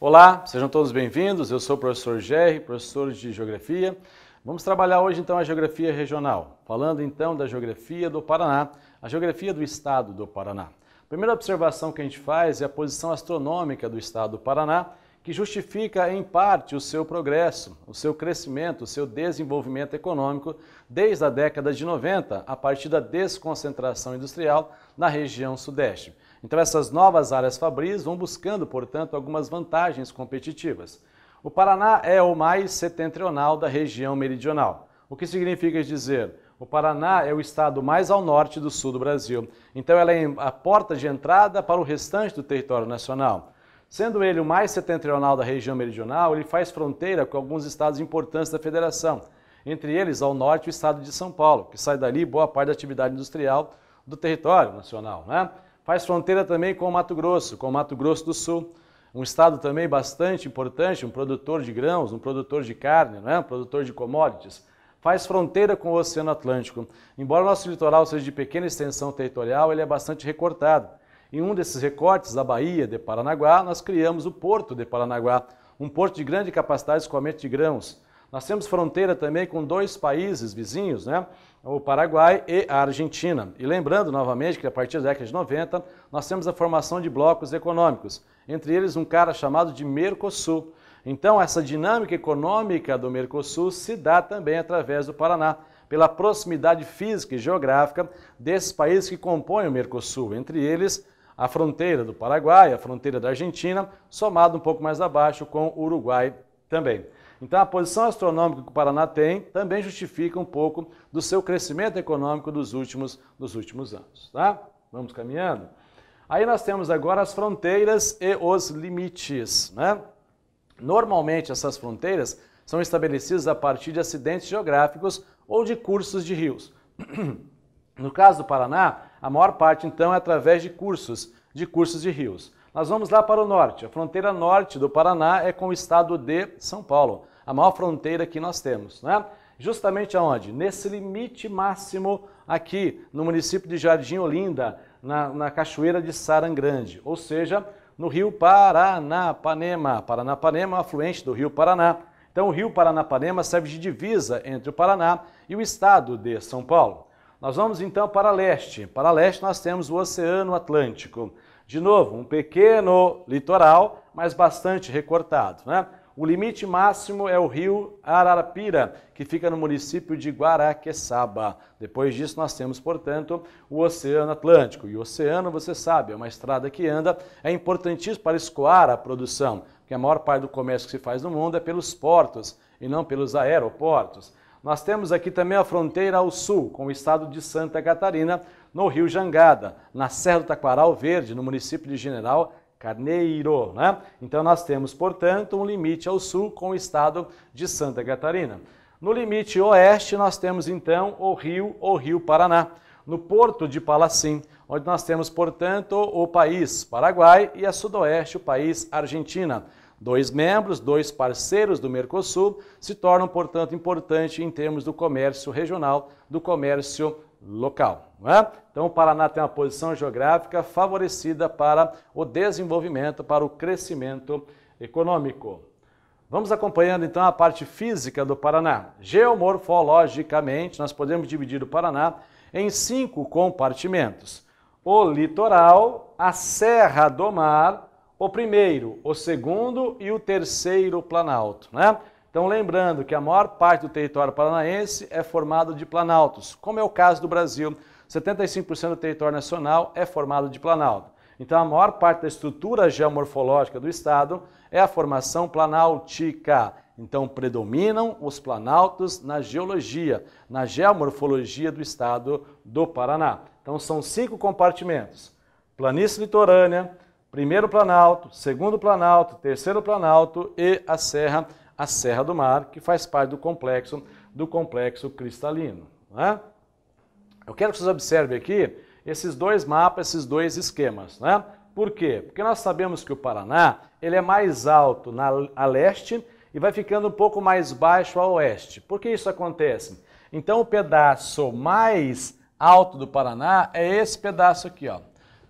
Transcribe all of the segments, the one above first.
Olá, sejam todos bem-vindos. Eu sou o professor Gerry, professor de Geografia. Vamos trabalhar hoje então a Geografia Regional, falando então da Geografia do Paraná, a Geografia do Estado do Paraná. A primeira observação que a gente faz é a posição astronômica do Estado do Paraná, que justifica em parte o seu progresso, o seu crescimento, o seu desenvolvimento econômico desde a década de 90, a partir da desconcentração industrial na região sudeste. Então essas novas áreas fabris vão buscando, portanto, algumas vantagens competitivas. O Paraná é o mais setentrional da região meridional. O que significa dizer? O Paraná é o estado mais ao norte do sul do Brasil. Então ela é a porta de entrada para o restante do território nacional. Sendo ele o mais setentrional da região meridional, ele faz fronteira com alguns estados importantes da federação. Entre eles, ao norte, o estado de São Paulo, que sai dali boa parte da atividade industrial do território nacional, né? Faz fronteira também com o Mato Grosso do Sul, um estado também bastante importante, um produtor de grãos, um produtor de carne, né? Um produtor de commodities. Faz fronteira com o Oceano Atlântico. Embora o nosso litoral seja de pequena extensão territorial, ele é bastante recortado. Em um desses recortes, da Baía de Paranaguá, nós criamos o Porto de Paranaguá, um porto de grande capacidade de escoamento de grãos. Nós temos fronteira também com dois países vizinhos, né? O Paraguai e a Argentina. E lembrando novamente que a partir da década de 90 nós temos a formação de blocos econômicos, entre eles um cara chamado de Mercosul. Então essa dinâmica econômica do Mercosul se dá também através do Paraná, pela proximidade física e geográfica desses países que compõem o Mercosul, entre eles a fronteira do Paraguai, a fronteira da Argentina, somado um pouco mais abaixo com o Uruguai também. Então a posição astronômica que o Paraná tem também justifica um pouco do seu crescimento econômico dos últimos anos. Tá? Vamos caminhando? Aí nós temos agora as fronteiras e os limites, né? Normalmente essas fronteiras são estabelecidas a partir de acidentes geográficos ou de cursos de rios. No caso do Paraná, a maior parte então é através de cursos de rios. Nós vamos lá para o norte. A fronteira norte do Paraná é com o estado de São Paulo, a maior fronteira que nós temos, né? Justamente aonde? Nesse limite máximo aqui no município de Jardim Olinda, na cachoeira de Sarangrande, ou seja, no rio Paranapanema. Paranapanema é um afluente do rio Paraná. Então o rio Paranapanema serve de divisa entre o Paraná e o estado de São Paulo. Nós vamos então para leste. Para leste nós temos o Oceano Atlântico. De novo, um pequeno litoral, mas bastante recortado, né? O limite máximo é o rio Ararapira, que fica no município de Guaraqueçaba. Depois disso nós temos, portanto, o Oceano Atlântico. E o oceano, você sabe, é uma estrada que anda, é importantíssimo para escoar a produção, porque a maior parte do comércio que se faz no mundo é pelos portos e não pelos aeroportos. Nós temos aqui também a fronteira ao sul, com o estado de Santa Catarina, no rio Jangada, na Serra do Taquaral Verde, no município de General Carneiro, né? Então nós temos, portanto, um limite ao sul com o estado de Santa Catarina. No limite oeste nós temos então o Rio Paraná, no porto de Palacim, onde nós temos, portanto, o país Paraguai e a sudoeste o país Argentina. Dois membros, dois parceiros do Mercosul se tornam, portanto, importantes em termos do comércio regional, do comércio local. Não é? Então o Paraná tem uma posição geográfica favorecida para o desenvolvimento, para o crescimento econômico. Vamos acompanhando então a parte física do Paraná. Geomorfologicamente, nós podemos dividir o Paraná em 5 compartimentos. O litoral, a Serra do Mar, o primeiro, o segundo e o terceiro planalto, né? Então lembrando que a maior parte do território paranaense é formado de planaltos, como é o caso do Brasil. 75% do território nacional é formado de planalto. Então a maior parte da estrutura geomorfológica do estado é a formação planáltica. Então predominam os planaltos na geologia, na geomorfologia do estado do Paraná. Então são 5 compartimentos: planície litorânea, primeiro planalto, segundo planalto, terceiro planalto e a Serra do Mar, que faz parte do complexo cristalino, né? Eu quero que vocês observem aqui esses dois mapas, esses dois esquemas, né? Por quê? Porque nós sabemos que o Paraná ele é mais alto a leste e vai ficando um pouco mais baixo a oeste. Por que isso acontece? Então o pedaço mais alto do Paraná é esse pedaço aqui, ó.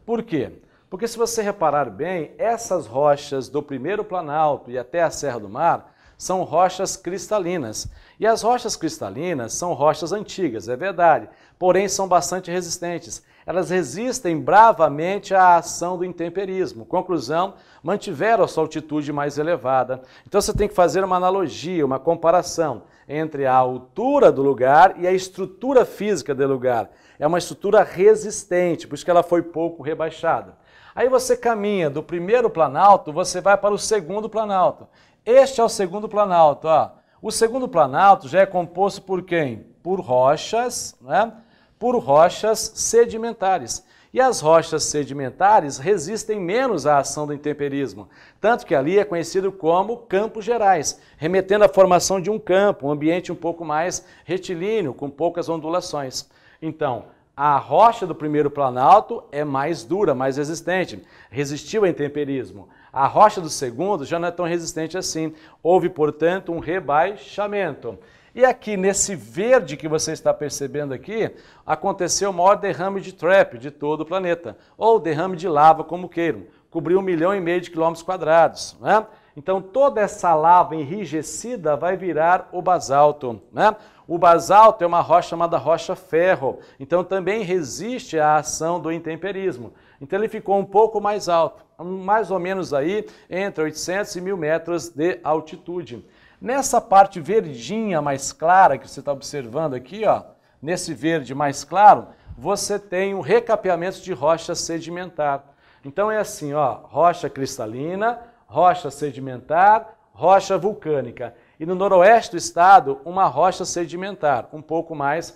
Por quê? Porque se você reparar bem, essas rochas do primeiro Planalto e até a Serra do Mar são rochas cristalinas. E as rochas cristalinas são rochas antigas, é verdade, porém são bastante resistentes. Elas resistem bravamente à ação do intemperismo. Conclusão, mantiveram a sua altitude mais elevada. Então você tem que fazer uma analogia, uma comparação entre a altura do lugar e a estrutura física do lugar. É uma estrutura resistente, por isso que ela foi pouco rebaixada. Aí você caminha do primeiro Planalto, você vai para o segundo Planalto. Este é o segundo Planalto, ó. O segundo Planalto já é composto por quem? Por rochas, né? Por rochas sedimentares. E as rochas sedimentares resistem menos à ação do intemperismo, tanto que ali é conhecido como Campos Gerais, remetendo à formação de um campo, um ambiente um pouco mais retilíneo, com poucas ondulações. Então, a rocha do primeiro Planalto é mais dura, mais resistente, resistiu ao intemperismo. A rocha do segundo já não é tão resistente assim. Houve, portanto, um rebaixamento. E aqui, nesse verde que você está percebendo aqui, aconteceu o maior derrame de trap de todo o planeta, ou derrame de lava, como queiram. Cobriu 1,5 milhão de quilômetros quadrados, né? Então, toda essa lava enrijecida vai virar o basalto, né? O basalto é uma rocha chamada rocha-ferro, então também resiste à ação do intemperismo. Então ele ficou um pouco mais alto, mais ou menos aí entre 800 e 1.000 metros de altitude. Nessa parte verdinha mais clara que você está observando aqui, ó, nesse verde mais claro, você tem um recapeamento de rocha sedimentar. Então é assim, ó, rocha cristalina, rocha sedimentar, rocha vulcânica. E no noroeste do estado, uma rocha sedimentar, um pouco mais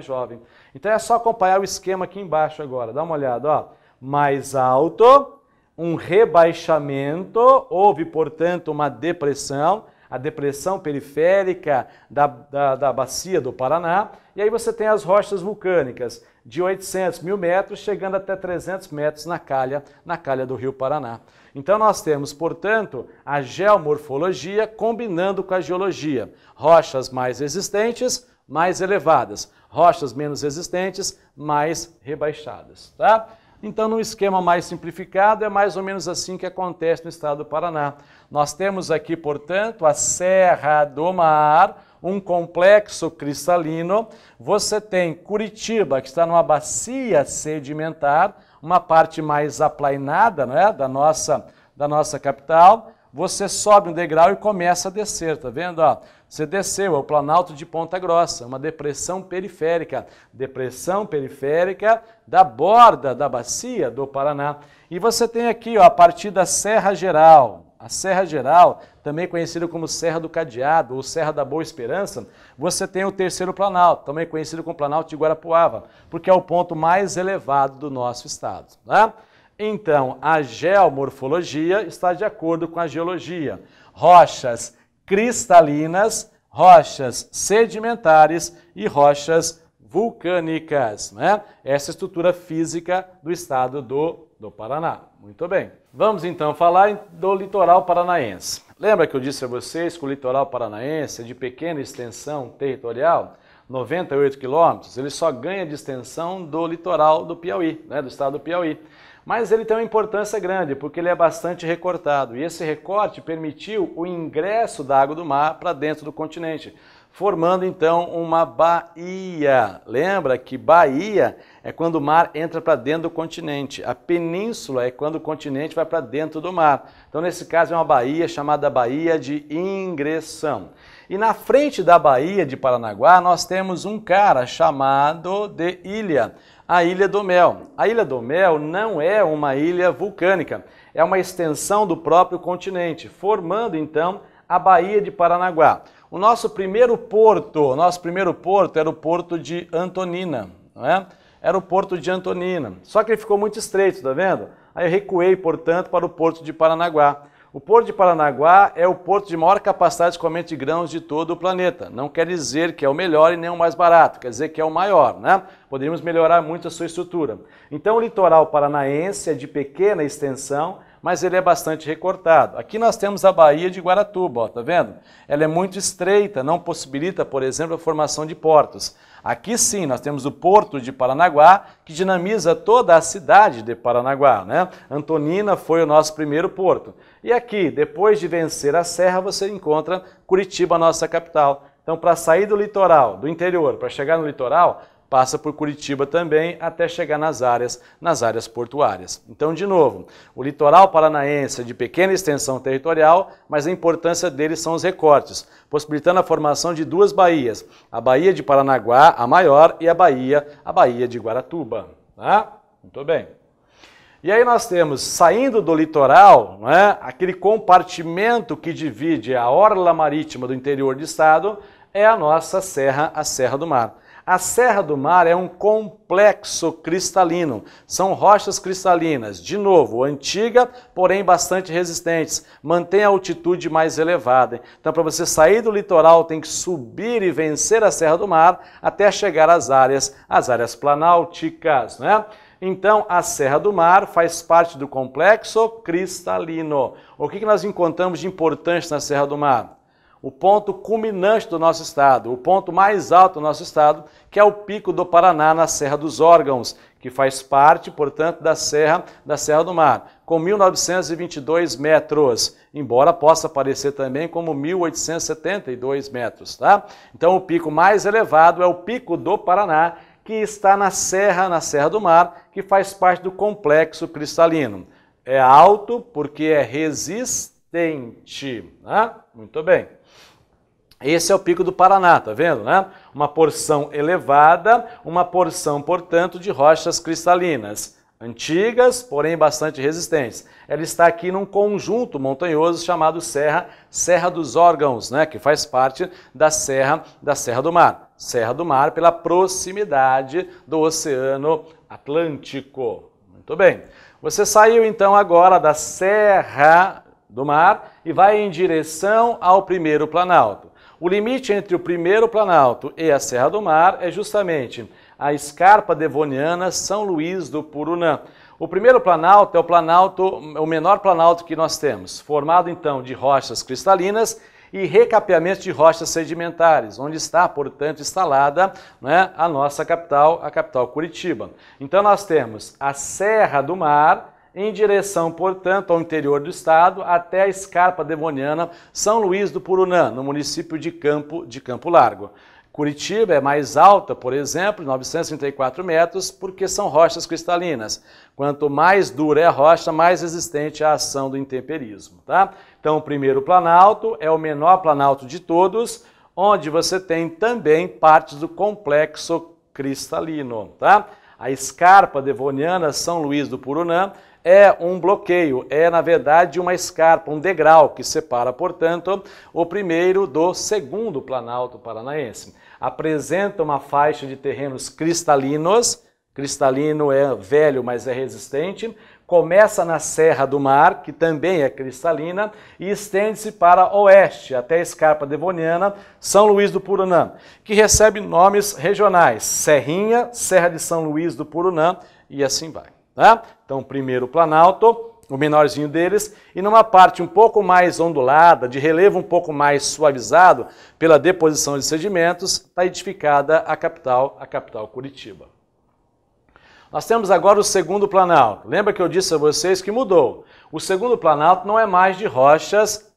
jovem. Então é só acompanhar o esquema aqui embaixo agora. Dá uma olhada, ó. Mais alto, um rebaixamento, houve, portanto, uma depressão, a depressão periférica da bacia do Paraná, e aí você tem as rochas vulcânicas, de 800, 1.000 metros, chegando até 300 metros na calha do Rio Paraná. Então nós temos, portanto, a geomorfologia combinando com a geologia. Rochas mais resistentes, mais elevadas. Rochas menos resistentes, mais rebaixadas, tá? Então, no esquema mais simplificado, é mais ou menos assim que acontece no estado do Paraná. Nós temos aqui, portanto, a Serra do Mar, um complexo cristalino. Você tem Curitiba, que está numa bacia sedimentar, uma parte mais aplainada, né, da nossa capital. Você sobe um degrau e começa a descer, tá vendo? Ó, você desceu, é o Planalto de Ponta Grossa, uma depressão periférica da borda da bacia do Paraná. E você tem aqui, ó, a partir da Serra Geral, a Serra Geral, também conhecida como Serra do Cadeado ou Serra da Boa Esperança, você tem o terceiro Planalto, também conhecido como Planalto de Guarapuava, porque é o ponto mais elevado do nosso estado, tá? Então, a geomorfologia está de acordo com a geologia. Rochas cristalinas, rochas sedimentares e rochas vulcânicas, né? Essa é a estrutura física do estado do Paraná. Muito bem. Vamos então falar do litoral paranaense. Lembra que eu disse a vocês que o litoral paranaense é de pequena extensão territorial? 98 quilômetros, ele só ganha de extensão do litoral do Piauí, né, do estado do Piauí. Mas ele tem uma importância grande, porque ele é bastante recortado. E esse recorte permitiu o ingresso da água do mar para dentro do continente, formando então uma baía. Lembra que baía é quando o mar entra para dentro do continente. A península é quando o continente vai para dentro do mar. Então, nesse caso, é uma baía chamada Baía de Ingressão. E na frente da Baía de Paranaguá, nós temos um cara chamado de ilha, a Ilha do Mel. A Ilha do Mel não é uma ilha vulcânica, é uma extensão do próprio continente, formando então a Baía de Paranaguá. O nosso primeiro porto era o porto de Antonina, não é? Era o porto de Antonina, só que ele ficou muito estreito, tá vendo? Aí eu recuei, portanto, para o porto de Paranaguá. O porto de Paranaguá é o porto de maior capacidade de escoamento de grãos de todo o planeta. Não quer dizer que é o melhor e nem o mais barato, quer dizer que é o maior, né? Poderíamos melhorar muito a sua estrutura. Então o litoral paranaense é de pequena extensão, mas ele é bastante recortado. Aqui nós temos a Baía de Guaratuba, ó, tá vendo? Ela é muito estreita, não possibilita, por exemplo, a formação de portos. Aqui sim, nós temos o Porto de Paranaguá, que dinamiza toda a cidade de Paranaguá, né? Antonina foi o nosso primeiro porto. E aqui, depois de vencer a serra, você encontra Curitiba, nossa capital. Então, para sair do litoral, do interior, para chegar no litoral, passa por Curitiba também, até chegar nas áreas portuárias. Então, de novo, o litoral paranaense é de pequena extensão territorial, mas a importância dele são os recortes, possibilitando a formação de duas baías, a Baía de Paranaguá, a maior, e a Baía de Guaratuba. Tá? Muito bem. E aí nós temos, saindo do litoral, né, aquele compartimento que divide a orla marítima do interior do estado, é a nossa serra, a Serra do Mar. A Serra do Mar é um complexo cristalino, são rochas cristalinas, de novo, antiga, porém bastante resistentes, mantém a altitude mais elevada. Então, para você sair do litoral, tem que subir e vencer a Serra do Mar até chegar às áreas planálticas, né? Então, a Serra do Mar faz parte do complexo cristalino. O que nós encontramos de importante na Serra do Mar? O ponto culminante do nosso estado, o ponto mais alto do nosso estado, que é o Pico do Paraná, na Serra dos Órgãos, que faz parte, portanto, da Serra do Mar, com 1.922 metros, embora possa aparecer também como 1.872 metros, tá? Então, o pico mais elevado é o Pico do Paraná, que está na Serra do Mar, que faz parte do complexo cristalino. É alto porque é resistente, né? Muito bem. Esse é o Pico do Paraná, tá vendo, né? Uma porção elevada, uma porção, portanto, de rochas cristalinas, antigas, porém bastante resistentes. Ela está aqui num conjunto montanhoso chamado Serra dos Órgãos, né? Que faz parte da Serra do Mar. Serra do Mar pela proximidade do Oceano Atlântico. Muito bem. Você saiu então agora da Serra do Mar e vai em direção ao primeiro planalto. O limite entre o primeiro planalto e a Serra do Mar é justamente a escarpa devoniana São Luís do Purunã. O primeiro planalto é o menor planalto que nós temos, formado então de rochas cristalinas e recapeamento de rochas sedimentares, onde está, portanto, instalada, né, a nossa capital, a capital Curitiba. Então nós temos a Serra do Mar, em direção, portanto, ao interior do estado, até a escarpa devoniana São Luís do Purunã, no município de Campo Largo. Curitiba é mais alta, por exemplo, 934 metros, porque são rochas cristalinas. Quanto mais dura é a rocha, mais resistente à ação do intemperismo, tá? Então, o primeiro planalto é o menor planalto de todos, onde você tem também partes do complexo cristalino, tá? A escarpa devoniana São Luís do Purunã é um bloqueio, é na verdade uma escarpa, um degrau que separa, portanto, o primeiro do segundo planalto paranaense. Apresenta uma faixa de terrenos cristalinos, cristalino é velho, mas é resistente, começa na Serra do Mar, que também é cristalina, e estende-se para oeste, até a escarpa devoniana São Luís do Purunã, que recebe nomes regionais, Serrinha, Serra de São Luís do Purunã, e assim vai. Tá? Então, o primeiro planalto, o menorzinho deles, e numa parte um pouco mais ondulada, de relevo um pouco mais suavizado pela deposição de sedimentos, está edificada a capital Curitiba. Nós temos agora o segundo planalto. Lembra que eu disse a vocês que mudou? O segundo planalto não é mais de rochas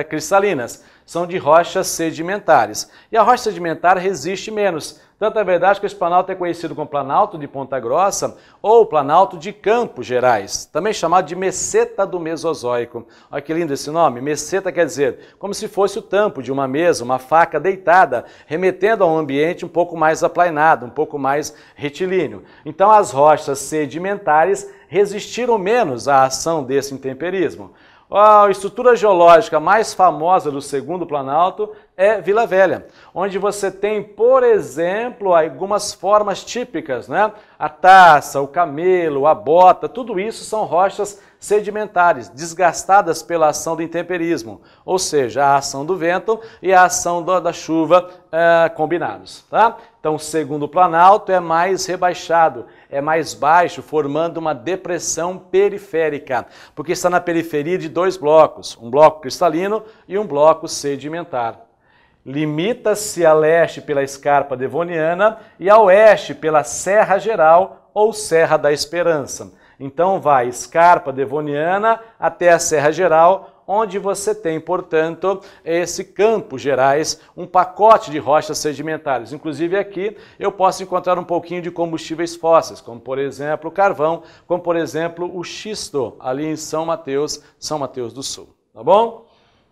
cristalinas, são de rochas sedimentares. E a rocha sedimentar resiste menos. Tanto é verdade que esse planalto é conhecido como Planalto de Ponta Grossa ou Planalto de Campos Gerais, também chamado de Meseta do Mesozoico. Olha que lindo esse nome, meseta quer dizer como se fosse o tampo de uma mesa, uma faca deitada, remetendo a um ambiente um pouco mais aplainado, um pouco mais retilíneo. Então as rochas sedimentares resistiram menos à ação desse intemperismo. A estrutura geológica mais famosa do segundo planalto é Vila Velha, onde você tem, por exemplo, algumas formas típicas, né? A taça, o camelo, a bota, tudo isso são rochas sedimentares, desgastadas pela ação do intemperismo, ou seja, a ação do vento e a ação da chuva combinados, tá? Então, o segundo planalto é mais rebaixado, é mais baixo, formando uma depressão periférica, porque está na periferia de dois blocos, um bloco cristalino e um bloco sedimentar. Limita-se a leste pela escarpa devoniana e a oeste pela Serra Geral ou Serra da Esperança. Então vai escarpa devoniana até a Serra Geral, onde você tem, portanto, esse Campos Gerais, um pacote de rochas sedimentares. Inclusive aqui eu posso encontrar um pouquinho de combustíveis fósseis, como por exemplo o carvão, como por exemplo o xisto, ali em São Mateus do Sul. Tá bom?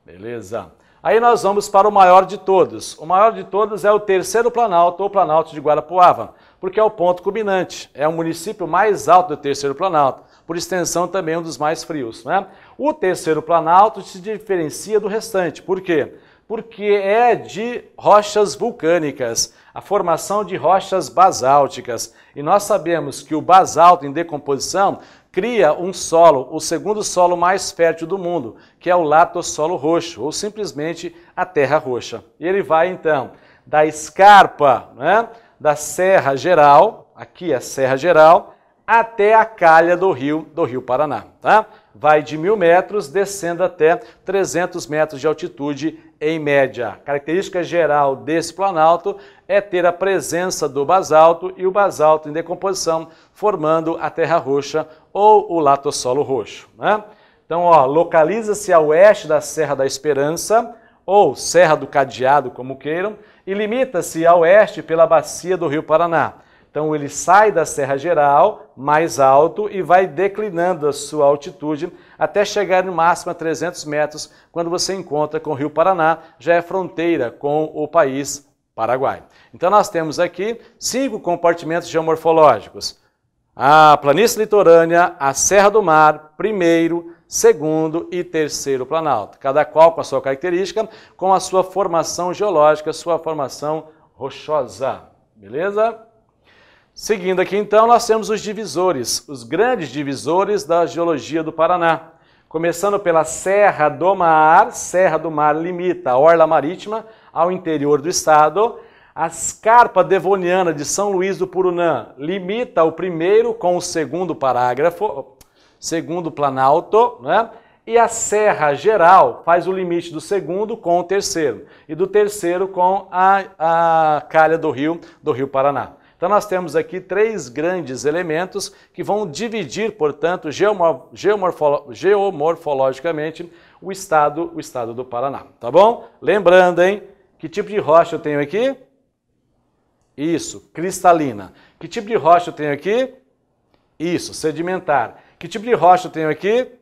Beleza. Aí nós vamos para o maior de todos. O maior de todos é o Terceiro Planalto, ou Planalto de Guarapuava, porque é o ponto culminante, é o município mais alto do Terceiro Planalto, por extensão também um dos mais frios, né? O Terceiro Planalto se diferencia do restante. Por quê? Porque é de rochas vulcânicas, a formação de rochas basálticas. E nós sabemos que o basalto em decomposição cria um solo, o segundo solo mais fértil do mundo, que é o latossolo roxo, ou simplesmente a terra roxa. E ele vai então da escarpa, né, da Serra Geral, aqui é a Serra Geral, até a calha do rio Paraná, tá? Vai de 1.000 metros, descendo até 300 metros de altitude em média. A característica geral desse planalto é ter a presença do basalto e o basalto em decomposição, formando a terra roxa ou o latossolo roxo, né? Então, ó, localiza-se a oeste da Serra da Esperança, ou Serra do Cadeado, como queiram, e limita-se a oeste pela bacia do rio Paraná. Então ele sai da Serra Geral, mais alto, e vai declinando a sua altitude até chegar no máximo a 300 metros, quando você encontra com o rio Paraná, já é fronteira com o país Paraguai. Então nós temos aqui 5 compartimentos geomorfológicos. A planície litorânea, a Serra do Mar, primeiro, segundo e terceiro planalto, cada qual com a sua característica, com a sua formação geológica, sua formação rochosa. Beleza? Seguindo aqui então, nós temos os divisores, os grandes divisores da geologia do Paraná. Começando pela Serra do Mar limita a orla marítima ao interior do estado. A escarpa devoniana de São Luís do Purunã limita o primeiro com o segundo parágrafo, segundo planalto, né? E a Serra Geral faz o limite do segundo com o terceiro, e do terceiro com a calha do rio Paraná. Então nós temos aqui 3 grandes elementos que vão dividir, portanto, geomorfologicamente o estado do Paraná, tá bom? Lembrando, hein? Que tipo de rocha eu tenho aqui? Isso, cristalina. Que tipo de rocha eu tenho aqui? Isso, sedimentar. Que tipo de rocha eu tenho aqui?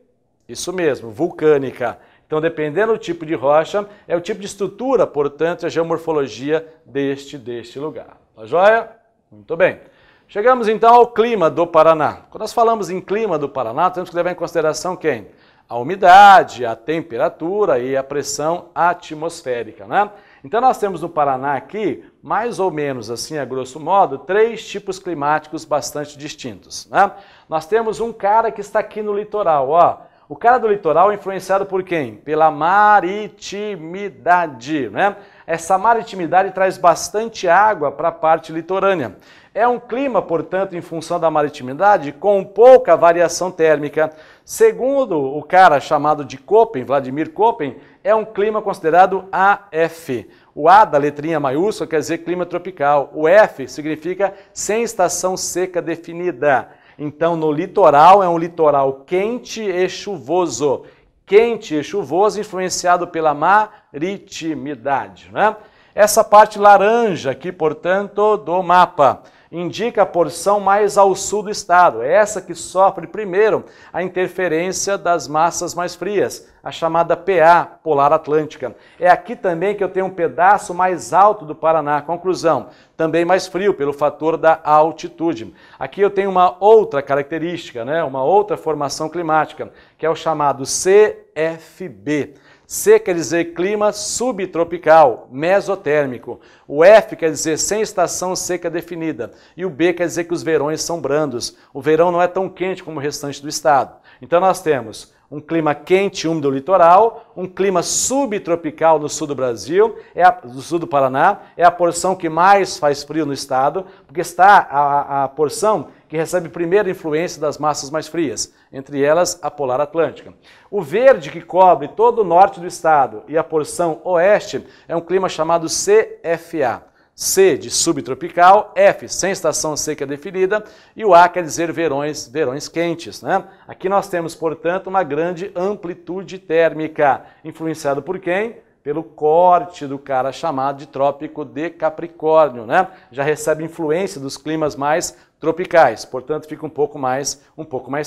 Isso mesmo, vulcânica. Então, dependendo do tipo de rocha, é o tipo de estrutura, portanto, a geomorfologia deste lugar. Tá joia? Muito bem. Chegamos então ao clima do Paraná. Quando nós falamos em clima do Paraná, temos que levar em consideração quem? A umidade, a temperatura e a pressão atmosférica, né? Então nós temos no Paraná aqui, mais ou menos assim, a grosso modo, 3 tipos climáticos bastante distintos, né? Nós temos um cara que está aqui no litoral, ó. O cara do litoral é influenciado por quem? Pela maritimidade, né? Essa maritimidade traz bastante água para a parte litorânea. É um clima, portanto, em função da maritimidade, com pouca variação térmica. Segundo o cara chamado de Köppen, Vladimir Köppen, é um clima considerado AF. O A da letrinha maiúscula quer dizer clima tropical. O F significa sem estação seca definida. Então, no litoral, é um litoral quente e chuvoso. Quente e chuvoso, influenciado pela maritimidade, né? Essa parte laranja aqui, portanto, do mapa, indica a porção mais ao sul do estado. É essa que sofre primeiro a interferência das massas mais frias, a chamada PA, Polar Atlântica. É aqui também que eu tenho um pedaço mais alto do Paraná. Conclusão, também mais frio pelo fator da altitude. Aqui eu tenho uma outra característica, né? Uma outra formação climática, que é o chamado CFB. C quer dizer clima subtropical, mesotérmico. O F quer dizer sem estação seca definida. E o B quer dizer que os verões são brandos. O verão não é tão quente como o restante do estado. Então nós temos Um clima quente e úmido no litoral, um clima subtropical no sul do Brasil, do sul do Paraná, é a porção que mais faz frio no estado, porque está a porção que recebe primeiro a influência das massas mais frias, entre elas a polar atlântica. O verde que cobre todo o norte do estado e a porção oeste é um clima chamado CFA. C de subtropical, F sem estação seca definida e o A quer dizer verões quentes, né? Aqui nós temos, portanto, uma grande amplitude térmica, influenciado por quem? Pelo corte do cara chamado de Trópico de Capricórnio, né? Já recebe influência dos climas mais tropicais, portanto fica um pouco mais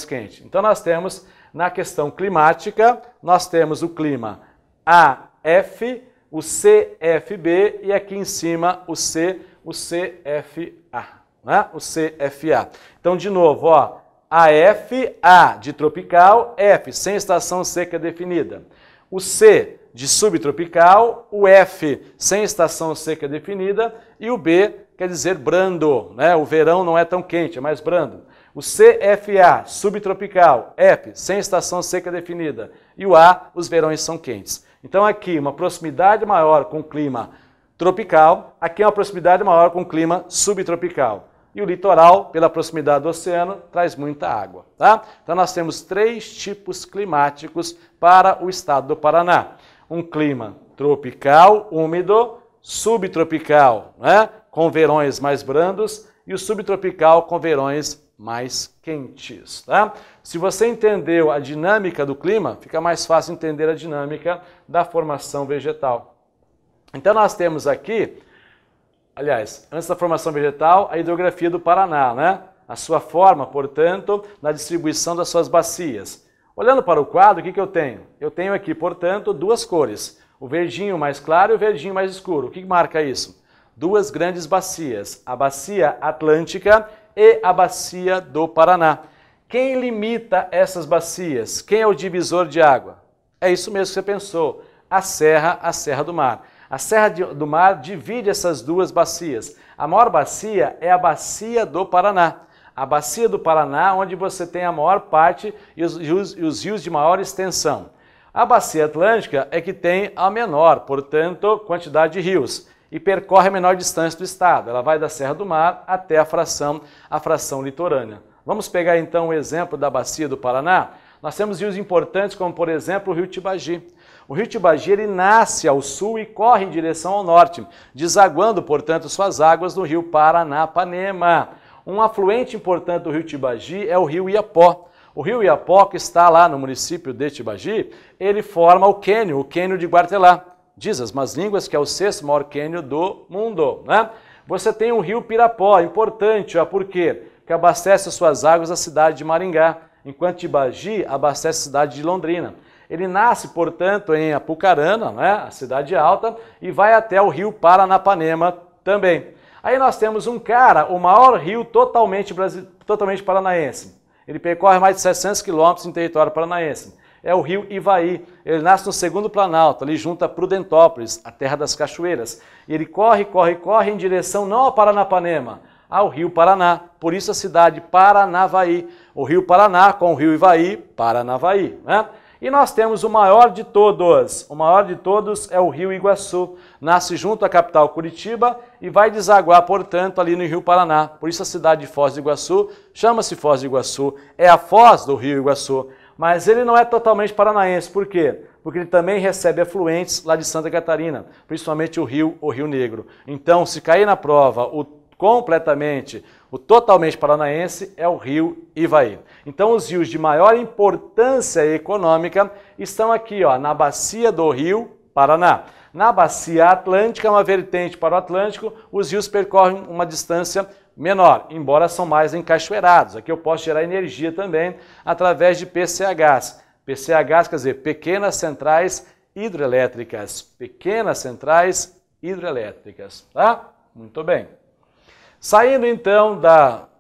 quente. Então nós temos, na questão climática, nós temos o clima AF, o CFB e aqui em cima o CFA, né? O CFA. Então, de novo, ó, AF, A de tropical, F sem estação seca definida. O C de subtropical, o F sem estação seca definida e o B quer dizer brando, né? O verão não é tão quente, é mais brando. O CFA, subtropical, F sem estação seca definida e o A, os verões são quentes. Então aqui uma proximidade maior com o clima tropical, aqui é uma proximidade maior com o clima subtropical. E o litoral, pela proximidade do oceano, traz muita água, tá? Então nós temos 3 tipos climáticos para o estado do Paraná. Um clima tropical, úmido, subtropical, né? Com verões mais brandos e o subtropical com verões mais quentes, tá? Se você entendeu a dinâmica do clima, fica mais fácil entender a dinâmica da formação vegetal. Então nós temos aqui, aliás, antes da formação vegetal, a hidrografia do Paraná, né? A sua forma, portanto, na distribuição das suas bacias. Olhando para o quadro, o que eu tenho? Eu tenho aqui, portanto, 2 cores, o verdinho mais claro e o verdinho mais escuro. O que marca isso? 2 grandes bacias, a bacia Atlântica e a bacia do Paraná. Quem limita essas bacias? Quem é o divisor de água? É isso mesmo que você pensou, a Serra do Mar. A Serra do Mar divide essas 2 bacias. A maior bacia é a bacia do Paraná. A bacia do Paraná, onde você tem a maior parte e os rios de maior extensão. A bacia Atlântica é que tem a menor, portanto, quantidade de rios e percorre a menor distância do estado. Ela vai da Serra do Mar até a fração litorânea. Vamos pegar então o exemplo da bacia do Paraná. Nós temos rios importantes como, por exemplo, o rio Tibagi. O rio Tibagi ele nasce ao sul e corre em direção ao norte, desaguando, portanto, suas águas no rio Paranapanema. Um afluente importante do rio Tibagi é o rio Iapó. O rio Iapó, que está lá no município de Tibagi, ele forma o cânion de Guartelá. Diz as más línguas que é o 6º maior cânion do mundo, né? Você tem o rio Pirapó, importante, ó, por quê? Porque abastece suas águas a cidade de Maringá, enquanto Tibagi abastece a cidade de Londrina. Ele nasce, portanto, em Apucarana, né, a cidade alta, e vai até o rio Paranapanema também. Aí nós temos um cara, o maior rio totalmente paranaense. Ele percorre mais de 700 quilômetros em território paranaense. É o rio Ivaí. Ele nasce no 2º Planalto, ali junto a Prudentópolis, a terra das cachoeiras. E ele corre em direção não ao Paranapanema, ao rio Paraná. Por isso a cidade Paranavaí. O rio Paraná com o rio Ivaí, Paranavaí, né? E nós temos o maior de todos. O maior de todos é o rio Iguaçu. Nasce junto à capital Curitiba e vai desaguar, portanto, ali no rio Paraná. Por isso a cidade de Foz do Iguaçu chama-se Foz do Iguaçu. É a foz do rio Iguaçu. Mas ele não é totalmente paranaense. Por quê? Porque ele também recebe afluentes lá de Santa Catarina, principalmente o Rio Negro. Então, se cair na prova o totalmente paranaense é o rio Ivaí. Então, os rios de maior importância econômica estão aqui, ó, na bacia do rio Paraná. Na bacia Atlântica, uma vertente para o Atlântico, os rios percorrem uma distância menor, embora são mais encachoeirados. Aqui eu posso gerar energia também através de PCHs. PCHs quer dizer pequenas centrais hidrelétricas. Pequenas centrais hidrelétricas, tá? Muito bem. Saindo então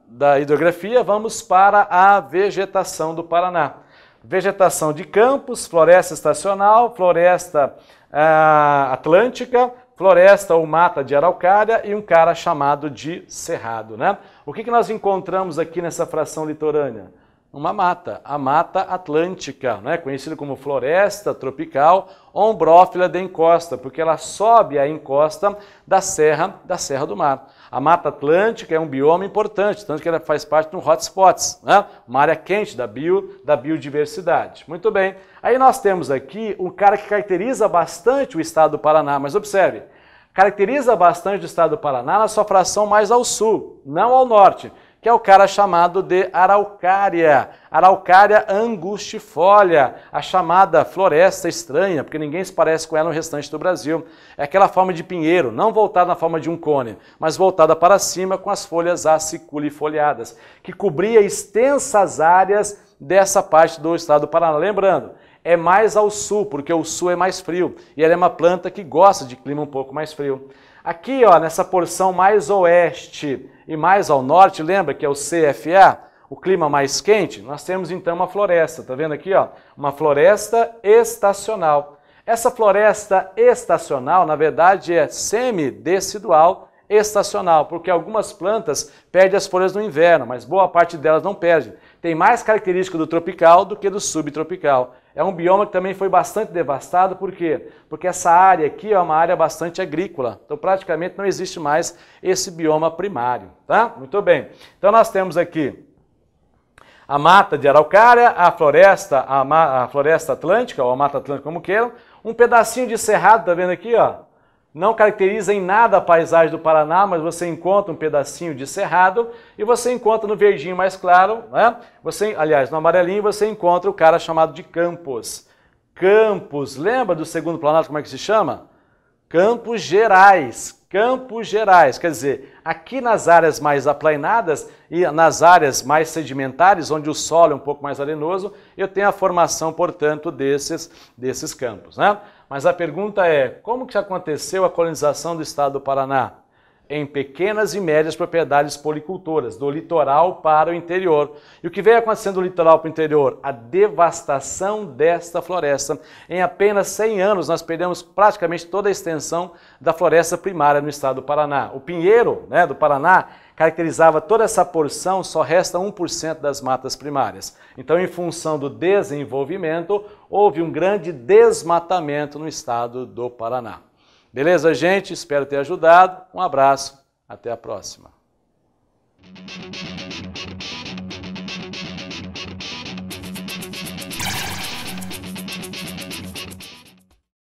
da hidrografia, vamos para a vegetação do Paraná. Vegetação de campos, floresta estacional, floresta atlântica, floresta ou mata de araucária e um cara chamado de cerrado, né? O que nós encontramos aqui nessa fração litorânea? Uma mata, a Mata Atlântica, né? Conhecida como floresta tropical ombrófila de encosta, porque ela sobe a encosta da Serra do Mar. A Mata Atlântica é um bioma importante, tanto que ela faz parte de um hotspots, né? Uma área quente da biodiversidade. Muito bem. Aí nós temos aqui um cara que caracteriza bastante o estado do Paraná, mas observe, caracteriza bastante o estado do Paraná na sua fração mais ao sul, não ao norte, que é o cara chamado de araucária, araucária angustifolia, a chamada floresta estranha, porque ninguém se parece com ela no restante do Brasil. É aquela forma de pinheiro, não voltada na forma de um cone, mas voltada para cima com as folhas aciculifoliadas, que cobria extensas áreas dessa parte do estado do Paraná. Lembrando, é mais ao sul, porque o sul é mais frio, e ela é uma planta que gosta de clima um pouco mais frio. Aqui, ó, nessa porção mais oeste e mais ao norte, lembra que é o CFA, o clima mais quente? Nós temos então uma floresta, tá vendo aqui, ó? Uma floresta estacional. Essa floresta estacional, na verdade, é semidecidual estacional, porque algumas plantas perdem as folhas no inverno, mas boa parte delas não perde. Tem mais característica do tropical do que do subtropical. É um bioma que também foi bastante devastado, por quê? Porque essa área aqui é uma área bastante agrícola, então praticamente não existe mais esse bioma primário, tá? Muito bem. Então nós temos aqui a mata de araucária, a floresta atlântica, ou a mata atlântica como queiram, um pedacinho de cerrado, tá vendo aqui, ó? Não caracteriza em nada a paisagem do Paraná, mas você encontra um pedacinho de cerrado e você encontra no verdinho mais claro, né? Aliás, no amarelinho você encontra o cara chamado de Campos. Campos, lembra do segundo planalto como é que se chama? Campos Gerais. Campos Gerais, quer dizer, aqui nas áreas mais aplainadas e nas áreas mais sedimentares, onde o solo é um pouco mais arenoso, eu tenho a formação, portanto, desses campos, né? Mas a pergunta é, como que aconteceu a colonização do estado do Paraná? Em pequenas e médias propriedades policultoras, do litoral para o interior. E o que veio acontecendo do litoral para o interior? A devastação desta floresta. Em apenas 100 anos, nós perdemos praticamente toda a extensão da floresta primária no estado do Paraná. O pinheiro, né, do Paraná caracterizava toda essa porção, só resta 1% das matas primárias. Então, em função do desenvolvimento, houve um grande desmatamento no estado do Paraná. Beleza, gente? Espero ter ajudado. Um abraço. Até a próxima.